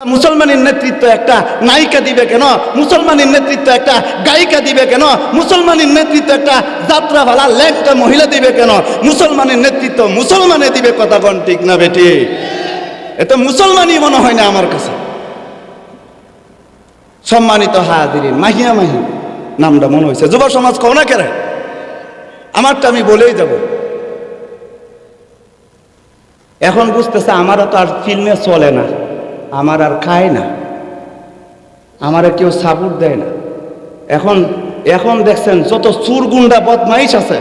মুসলমানের নেতৃত্ব একটা নায়িকা দিবে কেন? মুসলমানের নেতৃত্ব একটা গায়িকা দিবে কেন? মুসলমানের নেতৃত্ব একটা যাত্রা ভালা লেখটা মহিলা দিবে কেন? মুসলমানের নেতৃত্ব মুসলমানে দিবে। কথা কোন ঠিক না বেটি? এত মুসলমানই মনে হয় না আমার কাছে। সম্মানিত হাজিরিন, মাহিয়া মাহি নামটা মনে হয়েছে। যুব সমাজ কও না কেন? আমারটা আমি বলেই যাব। এখন বুঝতেছে আমারও তো আর ফিল্মে চলে না, আমার আর খায় না, আমারে কেউ সাপোর্ট দেয় না। এখন দেখছেন যত চুর গুন্ডা বদমাইশ আছে,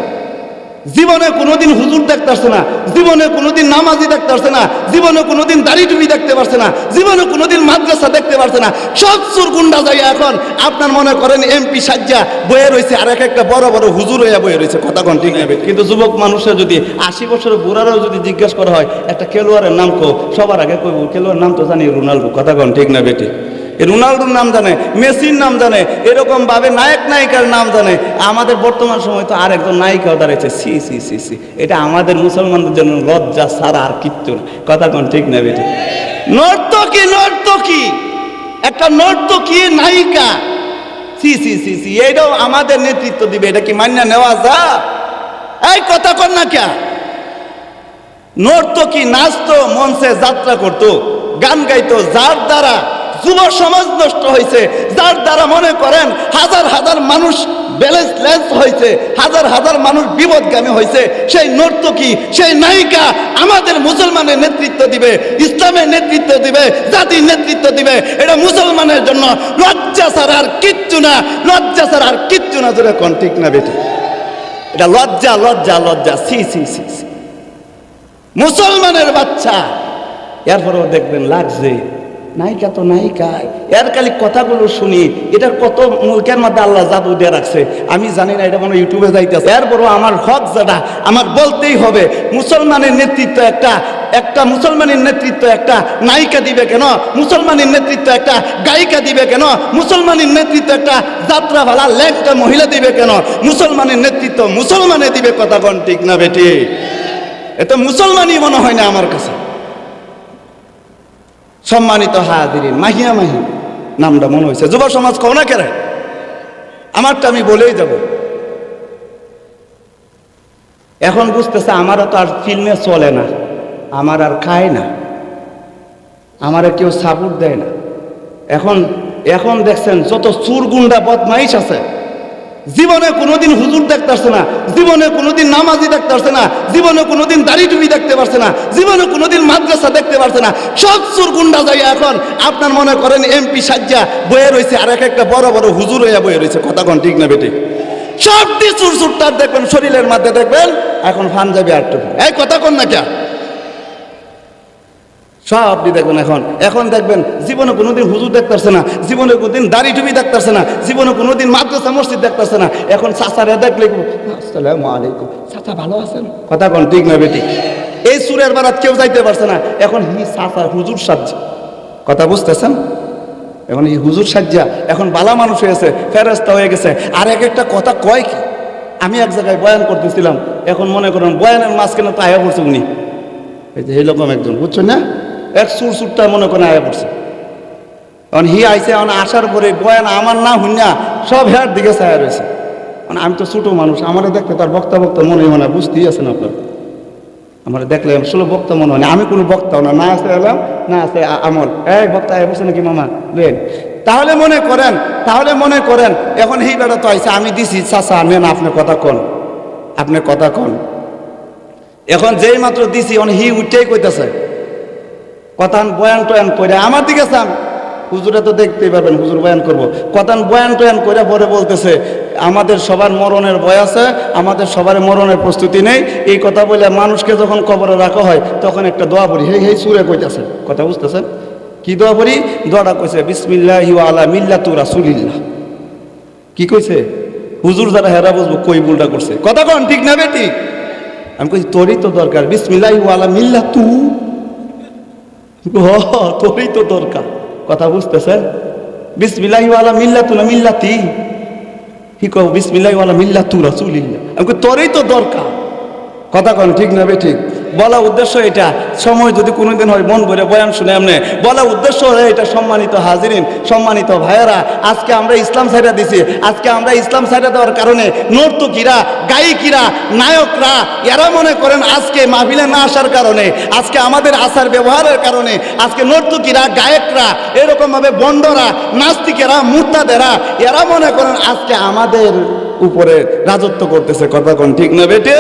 জীবনে কোনোদিন হুজুর দেখতে পারছে না, জীবনে কোনোদিন নামাজি দেখতে পারছে না, জীবনে কোনোদিন দাড়ি টুপি দেখতে পারছে না, জীবনে কোনোদিন মাদ্রাসা দেখতে পারছে না। সব চুর গুন্ডা যাই এখন আপনার মনে করেন এমপি সাজ্জা বয়ে রয়েছে, আর একটা বড় বড় হুজুর হইয়া বয়ে রয়েছে। কথা কোন ঠিক নেবে? কিন্তু যুবক মানুষের যদি 80 বছরের বুড়ারও যদি জিজ্ঞেস করা হয় একটা খেলোয়াড়ের নাম কো, সবার আগে কইব খেলোয়াড়ের নাম তো জানি রোনাল্ডো। কথা কোন ঠিক না বেটি? রোনাল্ডোর নাম জানে, মেসির নাম জানে, এরকম ভাবে নায়ক নায়িকার নাম জানে। আমাদের বর্তমান সময় তো আর একজন নায়িকাও দাঁড়িয়েছে। সি সি সি সি, এটা আমাদের মুসলমানদের জন্য লজ্জা ছাড়া আর কিচ্ছু না। কথা কোন ঠিক না বেটি? নর্তকী একটা নর্তকী নায়িকা, সি সি সি সি, এটাও আমাদের নেতৃত্ব দিবে? এটা কি মান্য নেওয়া যা? এই কথা কর না কে? নর্তকী নাচতো, মঞ্চে যাত্রা করতো, গান গাইতো, যার দ্বারা যুব সমাজ নষ্ট হয়েছে, যার দ্বারা মনে করেন হাজার হাজার মানুষ ব্যালেন্স হয়েছে, হাজার হাজার মানুষ বিপদগামী হয়েছে। সেই নর্তকী, সেই নায়িকা আমাদের মুসলমানের নেতৃত্ব দিবে, ইসলামের নেতৃত্ব দিবে, জাতির নেতৃত্ব দিবে। এটা মুসলমানের জন্য লজ্জা ছাড়া আর কিচ্ছু না, লজ্জা ছাড়া আর কিচ্ছু না। জোরে কোন ঠিক না বেটি? এটা লজ্জা লজ্জা লজ্জা, সি সি সি সি। মুসলমানের বাচ্চা, এরপরেও দেখবেন লাগছে নায়িকা তো নায়িকা, এর খালি কথাগুলো শুনি, এটার কত মুখের মধ্যে আল্লাহ জাদু দিয়ে রাখছে আমি জানি না। এটা মনে ইউটিউবে যাইতেছে। এরপরও আমার হক যেটা আমার বলতেই হবে। মুসলমানের নেতৃত্ব একটা মুসলমানের নেতৃত্ব একটা নায়িকা দিবে কেন? মুসলমানের নেতৃত্ব একটা গায়িকা দিবে কেন? মুসলমানের নেতৃত্ব একটা যাত্রা ভালা লেখটা মহিলা দিবে কেন? মুসলমানের নেতৃত্ব মুসলমানে দিবে। কথা কোন ঠিক না বেটি? এত মুসলমানই মনে হয় না আমার কাছে। সম্মানিত হাজিরিন, মাহিয়া মাহি নামটা মনে হয়েছে। যুব সমাজ কও না কেন? আমারটা আমি বলেই যাব। এখন বুঝতেছে আমারও তো আর ফিল্মে চলে না, আমার আর খায় না, আমারে কেউ সাপোর্ট দেয় না। এখন দেখছেন যত চুর গুন্ডা বদমাইশ আছে, জীবনে কোনোদিন হুজুর দেখতে পারছে না, জীবনে কোনোদিন নামাজি দেখতে পারছে না, জীবনে কোনোদিন দাড়ি টুপি দেখতে পারছে না, জীবনে কোনোদিন মাদ্রাসা দেখতে পারছে না। সব চুর গুন্ডা যাই এখন আপনার মনে করেন এমপি সাজ্জা বয়ে রয়েছে, আর একটা বড় বড় হুজুর হইয়া বয়ে রয়েছে। কথা কোন ঠিক না বেটি? সবটি চুর চুরটার দেখবেন শরীরের মধ্যে দেখবেন এখন পাঞ্জাবি আর টুপি। এই কথা কোন না কে? সবটি দেখবেন এখন দেখবেন জীবনে কোনোদিন হুজুর দেখতে পারছে না, জীবনে কোনোদিন দাড়ি টুপি দেখতে পারছে না, জীবনে কোনোদিন মাদ্রাসা মসজিদ দেখতে পারছে না। এখন চাচারে দেখলে আসসালামু আলাইকুম, চাচা ভালো আছেন? কথা কোন ঠিক না বেটি? এই সুরের বারাত কেউ যাইতে পারছে না। এখন চাচা হুজুর সাজ্জা। কথা বুঝতেছেন? এখন এই হুজুর সাজ্জা এখন বালা মানুষ হয়েছে, ফেরেশতা হয়ে গেছে। আর একটা কথা কয় কি, আমি এক জায়গায় বয়ান করতেছিলাম, এখন মনে করেন বয়ানের মাঝখানে তো আয়া পড়ছে উনি, এই যে এইরকম একজন, বুঝছো না, এক সুরটা মনে করেন আয়া পড়ছে। এখন আইসে, আসার পরে বয়ান আমার না হুন্যা সব হেয়ার দিকে ছায়া রয়েছে। আমি তো ছোট মানুষ, আমারে দেখলে তার বক্তা মনে হয় না, বুঝতেই আছেন আপনার। আমার দেখলে আসলে বক্তা মনে হয় না, আমি কোনো বক্তাও না, না আছে এলাম না আছে আমল। এই বক্তা আয়া পড়ছে নাকি মামা লেন? তাহলে মনে করেন এখন এই বেড়া তো আইসে, আমি দিছি চাচা নেন আপনি কথা কন। এখন যেই মাত্র দিছি উঠেই কইতেছে কথান বয়ান টয়ান করে আমার দিকে চান। হুজুরে তো দেখতেই পারবেন, হুজুর বয়ান করবো, কথান বয়ান টয়ান করে পরে বলতেছে আমাদের সবার মরণের ভয় আছে, আমাদের সবার মরণের প্রস্তুতি নেই। এই কথা বলে মানুষকে যখন কবরে রাখা হয় তখন একটা দোয়া পড়ি। হেই সুরে কইতেছে। কথা বুঝতেছেন? কি দোয়া পড়ি? দোয়াটা কইছে বিসমিল্লাহি ওয়া আলা মিল্লাতু রাসূলিল্লাহ। কি কইছে? হুজুর যারা হেরা বুঝবো কই ভুলটা করছে। কথা কন ঠিক না বেটি? আমি কইছি তোরই তো দরকার, বিসমিল্লাহি ওয়া আলা মিল্লাতু, তোরই তো দরকার। কথা বুঝতেছেন? বিসমিল্লাহি ওয়া আলা মিল্লাতু না মিল্লাতি, কি কও? বিসমিল্লাহি ওয়া আলা মিল্লাতু রাসূলিল্লাহ। আমি কই তোরই তো দরকার। কথা কন ঠিক না বেটি? বলা উদ্দেশ্য এটা, সময় যদি কোনোদিন হয় মন ভরে বয়ান শুনে এমনি বলা উদ্দেশ্য হয় এটা। সম্মানিত হাজিরিন, সম্মানিত ভাইয়েরা, আজকে আমরা ইসলাম ছাইড়া দিছি। আজকে আমরা ইসলাম ছাইড়া দেওয়ার কারণে নর্তকীরা, গায়িকীরা, নায়করা এরা মনে করেন আজকে মাহফিলে না আসার কারণে, আজকে আমাদের আচার ব্যবহারের কারণে আজকে নর্তকীরা, গায়করা, এরকমভাবে বন্ডরা, নাস্তিকেরা, মুরতাদেরা এরা মনে করেন আজকে আমাদের উপরে রাজত্ব করতেছে। কথা কোন ঠিক না বেটে?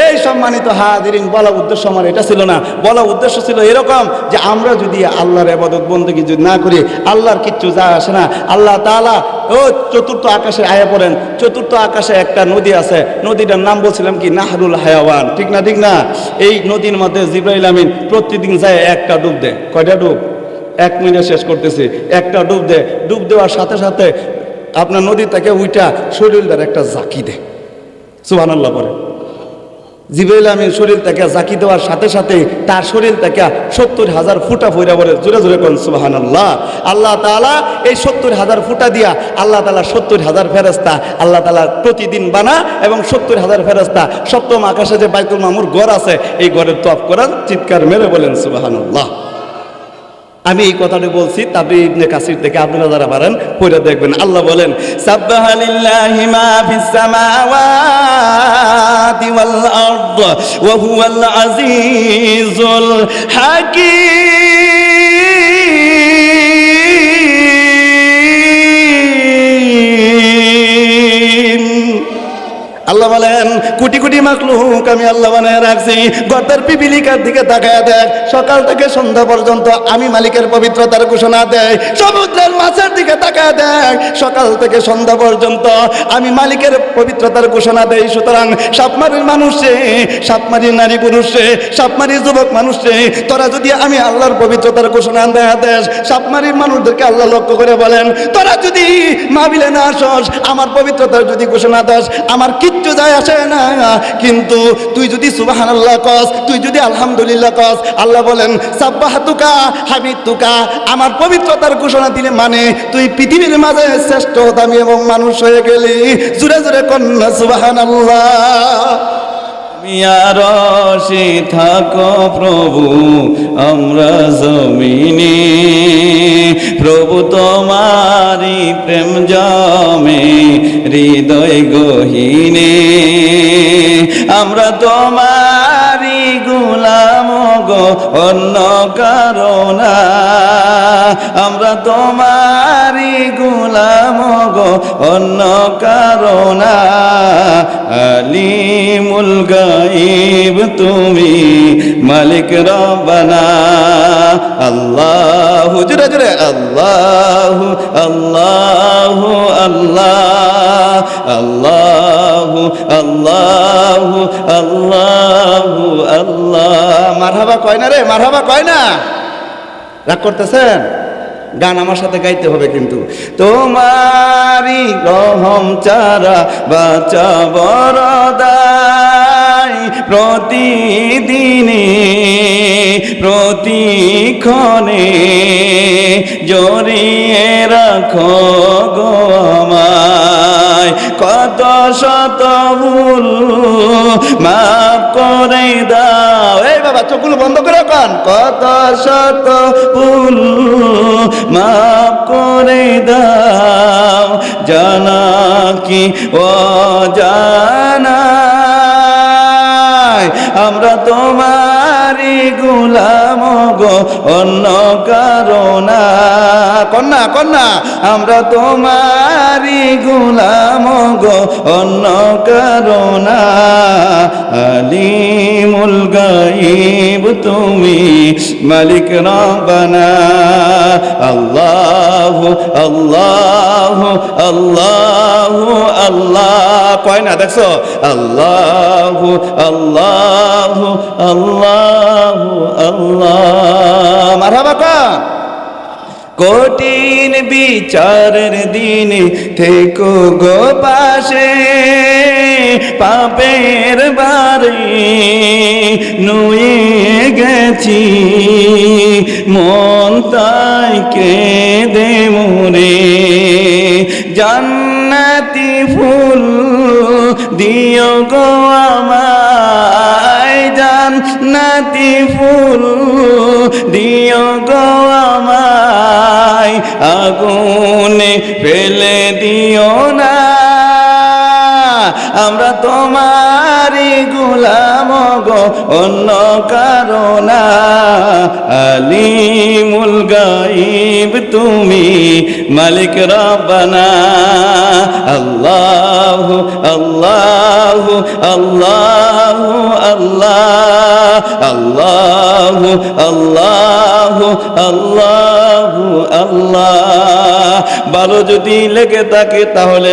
এই সম্মানিত হাজিরিন, বলা উদ্দেশ্য আমার এটা ছিল না। বলা উদ্দেশ্য ছিল এরকম যে আমরা যদি আল্লাহর ইবাদত বন্দেগী যদি না করি, আল্লাহর কিচ্ছু যায় আসে না। আল্লাহ তাআলা ও চতুর্থ আকাশে আয়া পড়েন, চতুর্থ আকাশে একটা নদী আছে, নদীটার নাম বলছিলাম কি নাহরুল হায়াওয়ান। ঠিক না? ঠিক না? এই নদীর মধ্যে জিবরাইল আমিন প্রতিদিন যায় একটা ডুব দেয়। কয়টা ডুব? 1 মিনিটে শেষ করতেছি। একটা ডুব দেয়। ডুব দেওয়ার সাথে সাথে আপনার নদী থেকে উইটা শরীরটার একটা জাকি দেয়। সুবহানাল্লাহ পড়ে। জিবরাইল আমিন শরীর থেকে জাকি দেওয়ার সাথে সাথে তার শরীর থেকে 70,000 ফুটা ফইরা পড়ে। জোরে জোরে কোন সুবহানাল্লাহ। আল্লাহ তাআলা এই 70,000 ফুটা দিয়া আল্লাহ তাআলা 70,000 ফেরেশতা আল্লাহ তাআলা প্রতিদিন বানা, এবং 70,000 ফেরেশতা সপ্তম আকাশে যে বাইতুল মামুর ঘর আছে এই ঘরের তওয়াফ করার। চিৎকার মেরে বলেন সুবহানাল্লাহ। আমি এই কথাটা বলছি তাবরি ইবনে কাসির থেকে, আপনারা যারা পারেন পড়ে দেখবেন। আল্লাহ বলেন সাব্বাহা লিল্লাহি মা ফিস সামাওয়াতি ওয়াল আরদ ওয়া হুয়াল আজিজুল হাকীম। আল্লাহ বলেন কোটি কোটি মাখলুক আমি আল্লাহ বানায় রাখছি। গর্তের পিপিলিকার দিকে তাকায় দেখ, সকাল থেকে সন্ধ্যা পর্যন্ত আমি মালিকের পবিত্রতার ঘোষণা দেয়। সমুদ্রের মাছের দিকে তাকায় দেখ, সকাল থেকে সন্ধ্যা পর্যন্ত আমি মালিকের পবিত্রতার ঘোষণা দেয়। সুতরাং সাপমারির মানুষে, সাপমারির নারী পুরুষে, সাপমারির যুবক মানুষে, তোরা যদি আমি আল্লাহর পবিত্রতার ঘোষণা দেয়া দেশ, সাপমারির মানুষদেরকে আল্লাহ লক্ষ্য করে বলেন তোরা যদি মাহফিলে না আসস, আমার পবিত্রতার যদি ঘোষণা দাস, আমার কিচ্ছু যায় আসে না। কিন্তু তুই যদি সুবহানাল্লাহ কস, তুই যদি আলহামদুলিল্লাহ কস, আল্লাহ বলেন সাব্বাহাতুকা হামিদতুকা, আমার পবিত্রতার ঘোষণা দিলে মানে তুই পৃথিবীর মাঝে শ্রেষ্ঠ দামি এবং মানুষ হয়ে গেলি। জোরে জোরে কন্যা সুবহানাল্লাহ। আরশে থাকো প্রভু আমরা জমিনে, প্রভু তোমারি প্রেম জমে হৃদয় গহীনে। আমরা তোমারি গোলাম গো অন্য কারো না, আমরা তোমারি গোলাম গো অন্য কারো না। আলিমুল গায়ব তুমি মালিক রব্বানা। আল্লাহ জোরে জোরে আল্লাহ আল্লাহ আল্লাহ আল্লাহ আল্লাহ আল্লাহ আল্লাহ। মারহাবা কয় না রে, মারহাবা কয় না? রাগ করতেছেন? গান আমার সাথে গাইতে হবে কিন্তু। তোমারি রহম চারা বাঁচা বরদাই, প্রতিদিনে প্রতিক্ষণে জড়িয়ে রাখো গো আমায়। কত শত ভুল মাফ করে দাও। এই বাবা চোখগুলো বন্ধ করে কান। কত শত ভুল মাফ করে দাও, জানা কি অজানা আমরা তোমারি গোলাম গো অন্য কারো না। কন্যা কন্যা আমরা তোমারি গোলাম গো অন্য কারো না। আলিমুল গায়ব তুমি মালিক রব্বানা। আল্লাহ আল্লাহ আল্লাহ আল্লাহ কয় না দেখছো? আল্লাহ আল্লাহ আল্লাহ আল্লাহ। মারহাবা কন। কঠিন বিচারের দিনে থেকো গো পাশে, পাপের বারে নুয়ে গেছি মন তাই কেঁদে মরে। জান্নাতি ফুল দিও গো আমায়, জান্নাতি ফুল দিও গো আমায়, আগুনে ফেলে দিও না, আমরা তোমারই গোলাম গো, অন্য কারো না। আলিমুল গায়ব তুমি, মালিক রব্বানা। আল্লাহু আল্লাহু আল্লাহু আল্লাহ, আল্লাহু আল্লাহু আল্লাহু আল্লাহ। ভালো যদি লেগে থাকে তাহলে